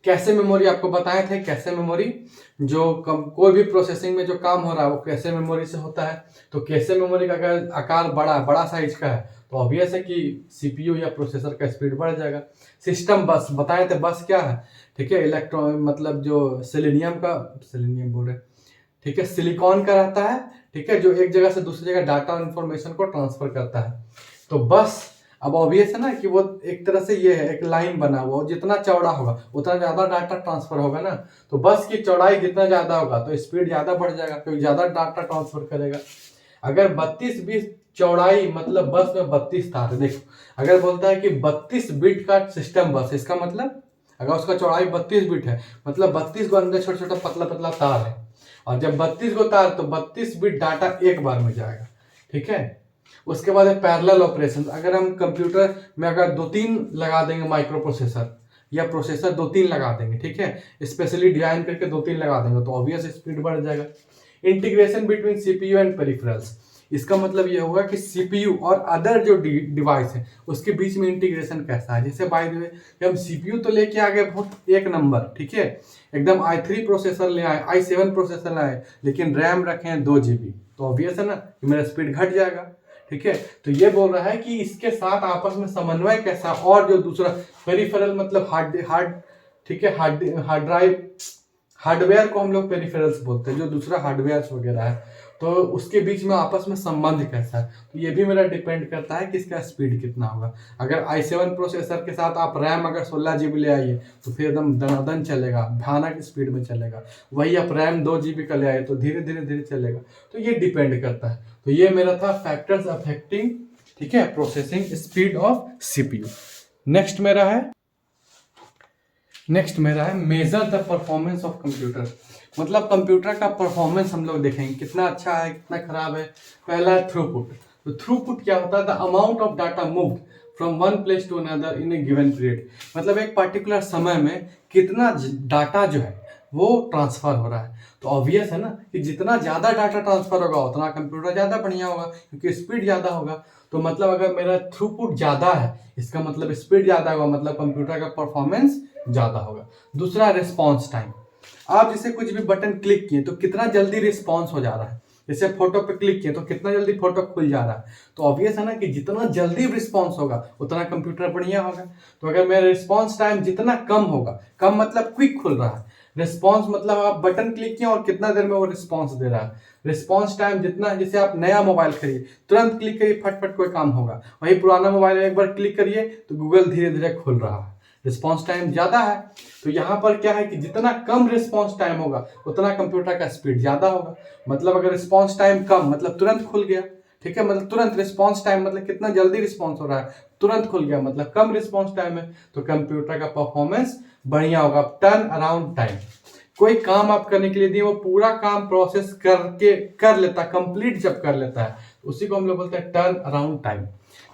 कैशे मेमोरी आपको बताए थे, कैशे मेमोरी जो कोई भी प्रोसेसिंग में जो काम हो रहा है वो कैशे मेमोरी से होता है। तो कैशे मेमोरी का अगर आकार बड़ा साइज का है तो ऑब्वियस है कि सीपीयू या प्रोसेसर का स्पीड बढ़ जाएगा। सिस्टम बस बताए थे, बस क्या है? ठीक है, इलेक्ट्रॉन मतलब जो सिलीनियम बोल रहे, ठीक है, सिलिकॉन का रहता है। ठीक है, जो एक जगह से दूसरी जगह डाटा और इन्फॉर्मेशन को ट्रांसफर करता है। तो बस अब ऑब्वियस है ना कि वो एक तरह से ये है, एक लाइन बना हुआ, जितना चौड़ा होगा उतना ज्यादा डाटा ट्रांसफर होगा ना। तो बस की चौड़ाई जितना ज्यादा होगा तो स्पीड ज्यादा बढ़ जाएगा, क्योंकि ज्यादा डाटा ट्रांसफर करेगा। अगर 32 बिट चौड़ाई मतलब बस में 32 तार है, देखो अगर बोलता है कि 32 बिट का सिस्टम बस, इसका मतलब अगर उसका चौड़ाई 32 बिट है मतलब 32 गो अंदर छोटा छोटा पतला पतला तार है, और जब 32 गो तार तो 32 बिट डाटा एक बार में जाएगा। ठीक है। उसके बाद है पैरेलल ऑपरेशन। अगर हम कंप्यूटर में अगर 2-3 लगा देंगे माइक्रो प्रोसेसर या प्रोसेसर 2-3 लगा देंगे, ठीक है, स्पेशली डिजाइन करके 2-3 लगा देंगे तो ऑब्वियस स्पीड बढ़ जाएगा। Integration between CPU and peripherals, इसका मतलब ये होगा कि सीपीयू और अदर जो डिवाइस है उसके बीच में इंटीग्रेशन कैसा है। जैसे बाय द वे हम सीपीयू तो लेके आ गए बहुत एक नंबर, ठीक है, एकदम i3 प्रोसेसर ले आए, i7 प्रोसेसर लाए, लेकिन रैम रखे हैं 2 GB, तो ऑब्वियस है ना कि मेरा स्पीड घट जाएगा। ठीक है। तो ये बोल रहा है कि इसके साथ आपस में समन्वय कैसा, और जो दूसरा पेरिफेरल मतलब हार्ड ठीक है, हार्ड ड्राइव, हार्डवेयर को हम लोग पेरिफेरल्स बोलते हैं, जो दूसरा हार्डवेयर वगैरह है, तो उसके बीच में आपस में संबंध कैसा है। तो ये भी मेरा डिपेंड करता है कि इसका स्पीड कितना होगा। अगर i7 प्रोसेसर के साथ आप रैम अगर 16 GB ले आइए तो फिर एकदम दनादन चलेगा, भयानक स्पीड में चलेगा। वही आप रैम 2 GB का ले आइए तो धीरे धीरे चलेगा। तो ये डिपेंड करता है। तो ये मेरा था फैक्टर्स अफेक्टिंग, ठीक है, processing speed of CPU. Next मेरा है measure the performance of computer, मतलब कंप्यूटर का परफॉर्मेंस हम लोग देखेंगे कितना अच्छा है कितना खराब है। पहला है थ्रूपुट। तो थ्रूपुट क्या होता है? The amount of data moved from one place to another in a given period, मतलब एक पर्टिकुलर समय में कितना डाटा जो है वो ट्रांसफर हो रहा है। तो ऑब्वियस है ना कि जितना ज़्यादा डाटा ट्रांसफर होगा उतना कंप्यूटर ज़्यादा बढ़िया होगा, क्योंकि स्पीड ज़्यादा होगा। तो मतलब अगर मेरा थ्रूपुट ज़्यादा है इसका मतलब स्पीड ज़्यादा होगा, मतलब कंप्यूटर का परफॉर्मेंस ज़्यादा होगा। दूसरा रिस्पॉन्स टाइम, आप जैसे कुछ भी बटन क्लिक किए तो कितना जल्दी रिस्पॉन्स हो जा रहा है। जैसे फोटो पे क्लिक किए तो कितना जल्दी फोटो खुल जा रहा है। तो ऑब्वियस है ना कि जितना जल्दी रिस्पॉन्स होगा उतना कंप्यूटर बढ़िया होगा। तो अगर मेरा रिस्पॉन्स टाइम जितना कम होगा, कम मतलब क्विक खुल रहा है, रिस्पॉन्स मतलब आप बटन क्लिक किए और कितना देर में वो रिस्पॉन्स दे रहा है। रिस्पॉन्स टाइम जितना, जैसे आप नया मोबाइल खरीदिए तुरंत क्लिक करिए फटफट कोई काम होगा, वही पुराना मोबाइल एक बार क्लिक करिए तो गूगल धीरे धीरे खुल रहा है, रिस्पॉन्स टाइम ज़्यादा है। तो यहाँ पर क्या है कि जितना कम रिस्पॉन्स टाइम होगा उतना कंप्यूटर का स्पीड ज़्यादा होगा। मतलब अगर रिस्पॉन्स टाइम कम मतलब तुरंत खुल गया, ठीक है, मतलब तुरंत रिस्पॉन्स टाइम, मतलब कितना जल्दी रिस्पॉन्स हो रहा है, तुरंत खुल गया, मतलब कम रिस्पॉन्स टाइम है, तो कंप्यूटर का परफॉर्मेंस बढ़िया होगा। टर्न अराउंड टाइम, कोई काम आप करने के लिए दिए, वो पूरा काम प्रोसेस करके कर लेता, कंप्लीट जब कर लेता है, उसी को हम लोग बोलते हैं टर्न अराउंड टाइम।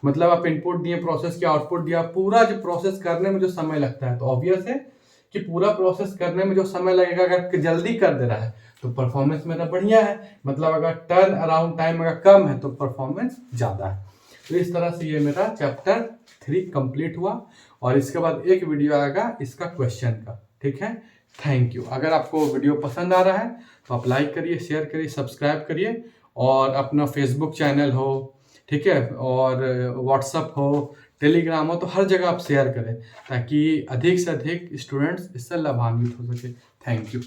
मतलब आप इनपुट दिए, प्रोसेस किया, आउटपुट दिया, पूरा जो प्रोसेस करने में जो समय लगता है, तो ऑब्वियस है कि पूरा प्रोसेस करने में जो समय लगेगा, अगर जल्दी कर दे रहा है तो परफॉर्मेंस मेरा बढ़िया है। मतलब अगर टर्न अराउंड टाइम अगर कम है तो परफॉर्मेंस ज़्यादा है। तो इस तरह से ये मेरा चैप्टर 3 कंप्लीट हुआ, और इसके बाद एक वीडियो आएगा इसका क्वेश्चन का। ठीक है, थैंक यू। अगर आपको वीडियो पसंद आ रहा है तो आप लाइक करिए, शेयर करिए, सब्सक्राइब करिए, और अपना फेसबुक चैनल हो, ठीक है, और व्हाट्सअप हो, टेलीग्राम हो, तो हर जगह आप शेयर करें, ताकि अधिक से अधिक स्टूडेंट्स इससे लाभान्वित हो सके। Thank you.